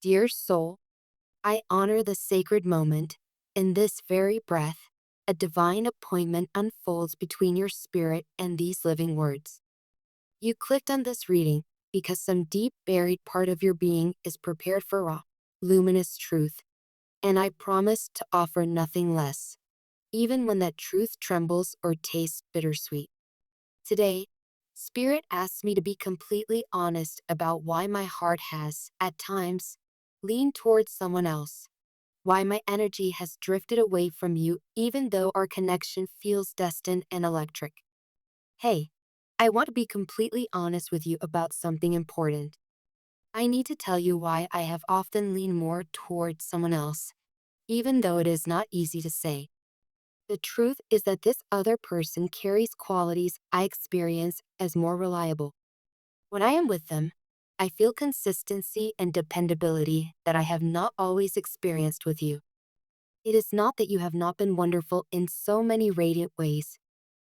Dear soul, I honor the sacred moment. In this very breath, a divine appointment unfolds between your spirit and these living words. You clicked on this reading because some deep buried part of your being is prepared for raw, luminous truth, and I promise to offer nothing less, even when that truth trembles or tastes bittersweet. Today, Spirit asks me to be completely honest about why my heart has, at times, leaned towards someone else, why my energy has drifted away from you even though our connection feels destined and electric. Hey, I want to be completely honest with you about something important. I need to tell you why I have often leaned more towards someone else, even though it is not easy to say. The truth is that this other person carries qualities I experience as more reliable. When I am with them, I feel consistency and dependability that I have not always experienced with you. It is not that you have not been wonderful in so many radiant ways,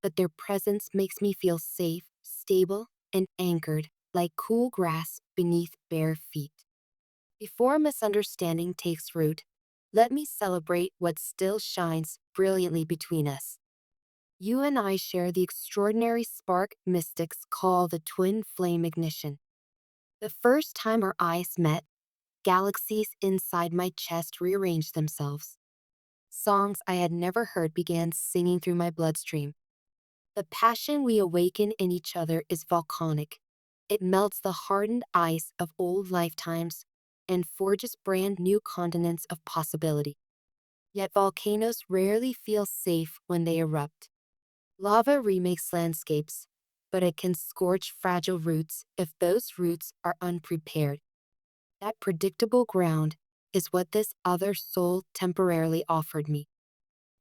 but their presence makes me feel safe, stable, and anchored like cool grass beneath bare feet. Before misunderstanding takes root, let me celebrate what still shines brilliantly between us. You and I share the extraordinary spark mystics call the twin flame ignition. The first time our eyes met, galaxies inside my chest rearranged themselves. Songs I had never heard began singing through my bloodstream. The passion we awaken in each other is volcanic. It melts the hardened ice of old lifetimes and forges brand new continents of possibility. Yet volcanoes rarely feel safe when they erupt. Lava remakes landscapes, but it can scorch fragile roots if those roots are unprepared. That predictable ground is what this other soul temporarily offered me.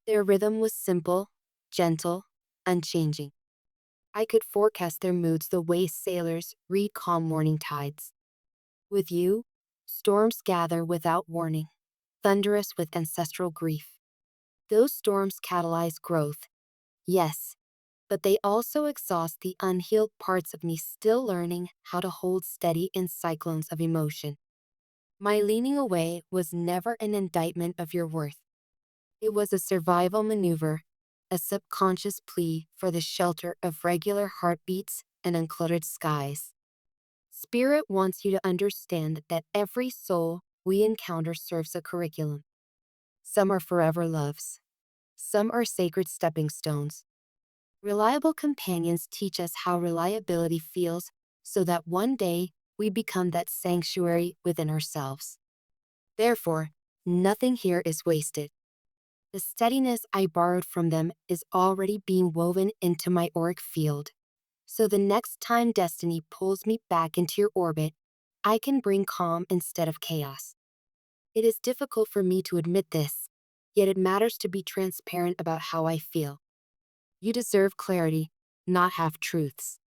Their rhythm was simple, gentle, unchanging. I could forecast their moods the way sailors read calm morning tides. With you, storms gather without warning, thunderous with ancestral grief. Those storms catalyze growth, yes, but they also exhaust the unhealed parts of me still learning how to hold steady in cyclones of emotion. My leaning away was never an indictment of your worth. It was a survival maneuver, a subconscious plea for the shelter of regular heartbeats and uncluttered skies. Spirit wants you to understand that every soul we encounter serves a curriculum. Some are forever loves. Some are sacred stepping stones. Reliable companions teach us how reliability feels so that one day we become that sanctuary within ourselves. Therefore, nothing here is wasted. The steadiness I borrowed from them is already being woven into my auric field. So the next time destiny pulls me back into your orbit, I can bring calm instead of chaos. It is difficult for me to admit this, yet it matters to be transparent about how I feel. You deserve clarity, not half-truths.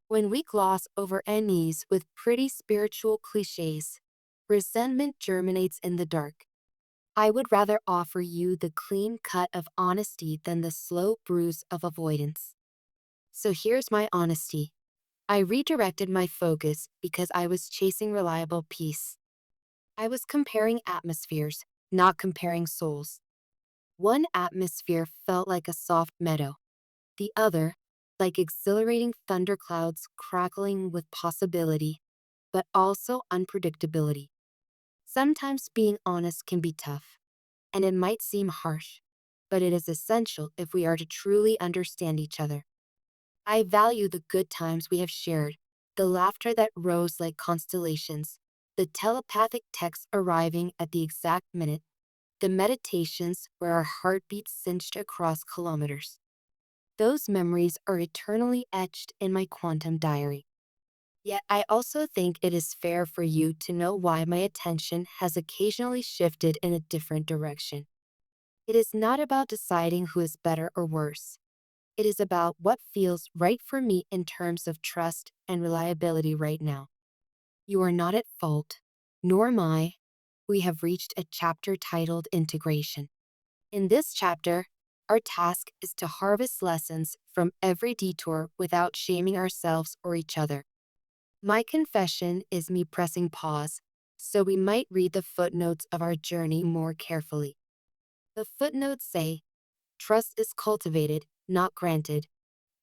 When we gloss over enemies with pretty spiritual cliches, resentment germinates in the dark. I would rather offer you the clean cut of honesty than the slow bruise of avoidance. So here's my honesty. I redirected my focus because I was chasing reliable peace. I was comparing atmospheres, not comparing souls. One atmosphere felt like a soft meadow, the other, like exhilarating thunderclouds crackling with possibility, but also unpredictability. Sometimes being honest can be tough, and it might seem harsh, but it is essential if we are to truly understand each other. I value the good times we have shared, the laughter that rose like constellations, the telepathic texts arriving at the exact minute, the meditations where our heartbeats cinched across kilometers. Those memories are eternally etched in my quantum diary. Yet I also think it is fair for you to know why my attention has occasionally shifted in a different direction. It is not about deciding who is better or worse. It is about what feels right for me in terms of trust and reliability right now. You are not at fault, nor am I. We have reached a chapter titled Integration. In this chapter, our task is to harvest lessons from every detour without shaming ourselves or each other. My confession is me pressing pause, so we might read the footnotes of our journey more carefully. The footnotes say, trust is cultivated, not granted.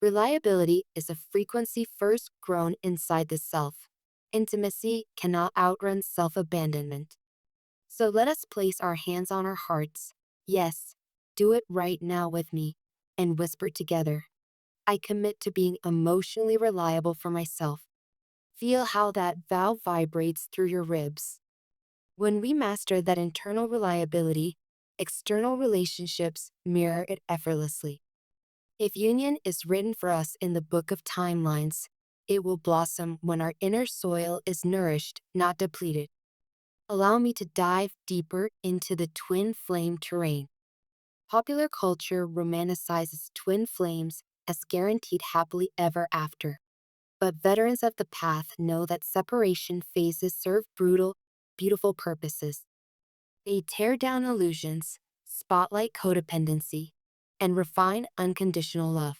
Reliability is a frequency first grown inside the self. Intimacy cannot outrun self-abandonment. So let us place our hands on our hearts. Yes, do it right now with me, and whisper together. I commit to being emotionally reliable for myself. Feel how that vow vibrates through your ribs. When we master that internal reliability, external relationships mirror it effortlessly. If union is written for us in the book of timelines, it will blossom when our inner soil is nourished, not depleted. Allow me to dive deeper into the twin flame terrain. Popular culture romanticizes twin flames as guaranteed happily ever after. But veterans of the path know that separation phases serve brutal, beautiful purposes. They tear down illusions, spotlight codependency, and refine unconditional love.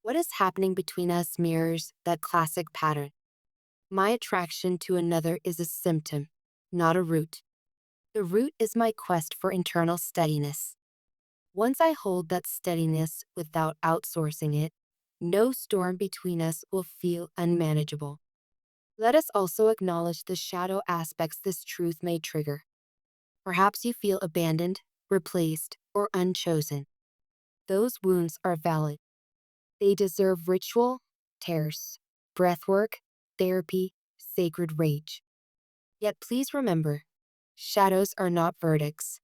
What is happening between us mirrors that classic pattern. My attraction to another is a symptom, not a root. The root is my quest for internal steadiness. Once I hold that steadiness without outsourcing it, no storm between us will feel unmanageable. Let us also acknowledge the shadow aspects this truth may trigger. Perhaps you feel abandoned, replaced, or unchosen. Those wounds are valid. They deserve ritual, tears, breathwork, therapy, sacred rage. Yet please remember, shadows are not verdicts.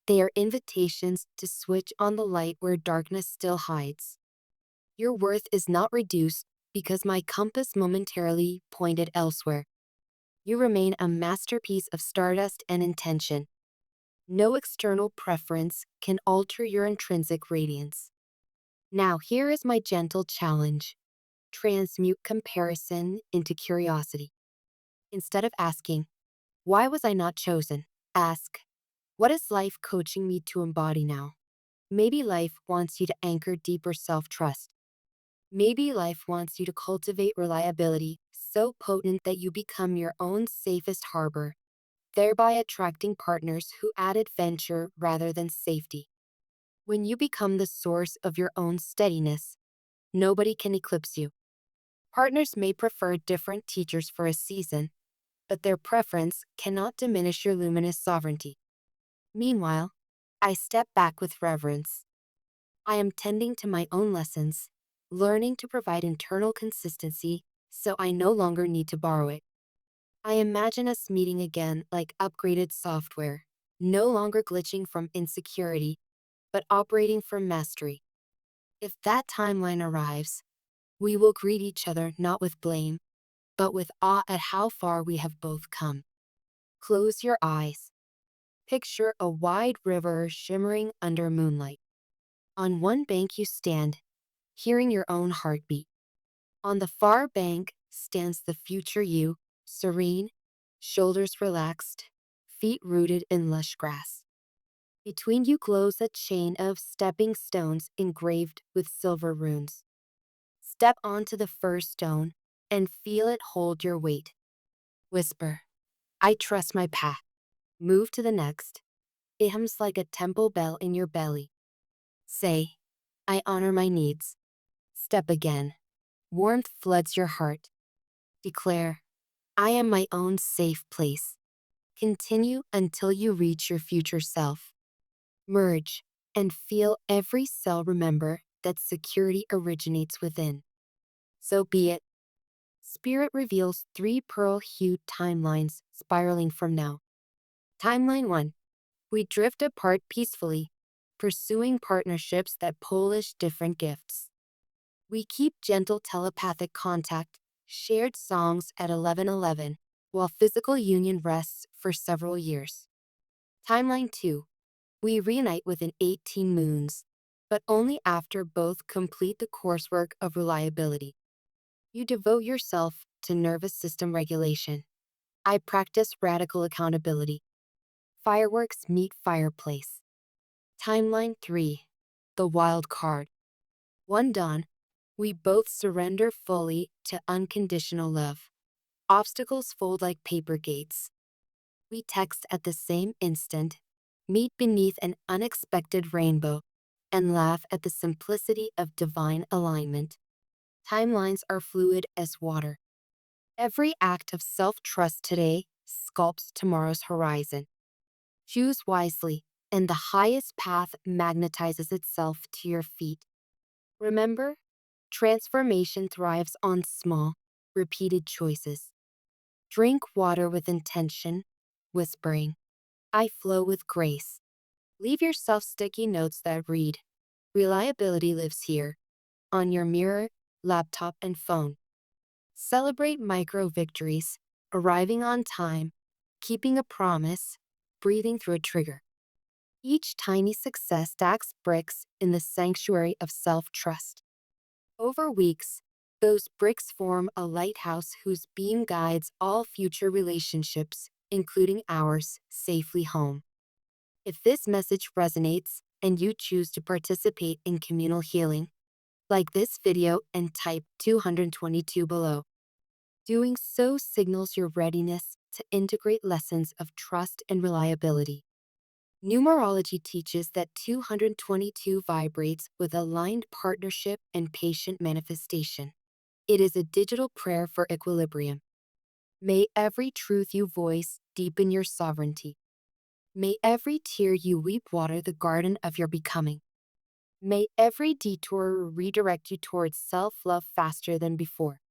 They are invitations to switch on the light where darkness still hides. Your worth is not reduced because my compass momentarily pointed elsewhere. You remain a masterpiece of stardust and intention. No external preference can alter your intrinsic radiance. Now, here is my gentle challenge. Transmute comparison into curiosity. Instead of asking, why was I not chosen? Ask, what is life coaching me to embody now? Maybe life wants you to anchor deeper self-trust. Maybe life wants you to cultivate reliability so potent that you become your own safest harbor, thereby attracting partners who add adventure rather than safety. When you become the source of your own steadiness, nobody can eclipse you. Partners may prefer different teachers for a season, but their preference cannot diminish your luminous sovereignty. Meanwhile, I step back with reverence. I am tending to my own lessons, learning to provide internal consistency so I no longer need to borrow it. I imagine us meeting again like upgraded software, no longer glitching from insecurity, but operating from mastery. If that timeline arrives, we will greet each other not with blame, but with awe at how far we have both come. Close your eyes. Picture a wide river shimmering under moonlight. On one bank you stand, hearing your own heartbeat. On the far bank stands the future you, serene, shoulders relaxed, feet rooted in lush grass. Between you glows a chain of stepping stones engraved with silver runes. Step onto the first stone and feel it hold your weight. Whisper, I trust my path. Move to the next. It hums like a temple bell in your belly. Say, I honor my needs. Step again. Warmth floods your heart. Declare, I am my own safe place. Continue until you reach your future self. Merge and feel every cell remember that security originates within. So be it. Spirit reveals 3 pearl-hued timelines spiraling from now. Timeline 1. We drift apart peacefully, pursuing partnerships that polish different gifts. We keep gentle telepathic contact, shared songs at 11:11, while physical union rests for several years. Timeline 2. We reunite within 18 moons, but only after both complete the coursework of reliability. You devote yourself to nervous system regulation. I practice radical accountability. Fireworks meet fireplace. Timeline 3. The wild card. One dawn, we both surrender fully to unconditional love. Obstacles fold like paper gates. We text at the same instant, meet beneath an unexpected rainbow, and laugh at the simplicity of divine alignment. Timelines are fluid as water. Every act of self-trust today sculpts tomorrow's horizon. Choose wisely, and the highest path magnetizes itself to your feet. Remember, transformation thrives on small, repeated choices. Drink water with intention, whispering, I flow with grace. Leave yourself sticky notes that read, Reliability lives here, on your mirror, laptop, and phone. Celebrate micro victories, arriving on time, keeping a promise, breathing through a trigger. Each tiny success stacks bricks in the sanctuary of self-trust. Over weeks, those bricks form a lighthouse whose beam guides all future relationships, including ours, safely home. If this message resonates and you choose to participate in communal healing, like this video and type 222 below. Doing so signals your readiness to integrate lessons of trust and reliability. Numerology teaches that 222 vibrates with aligned partnership and patient manifestation. It is a digital prayer for equilibrium. May every truth you voice deepen your sovereignty. May every tear you weep water the garden of your becoming. May every detour redirect you towards self-love faster than before.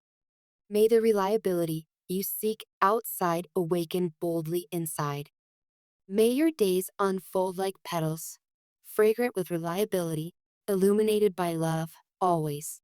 May the reliability you seek outside awaken boldly inside. May your days unfold like petals, fragrant with reliability, illuminated by love, always.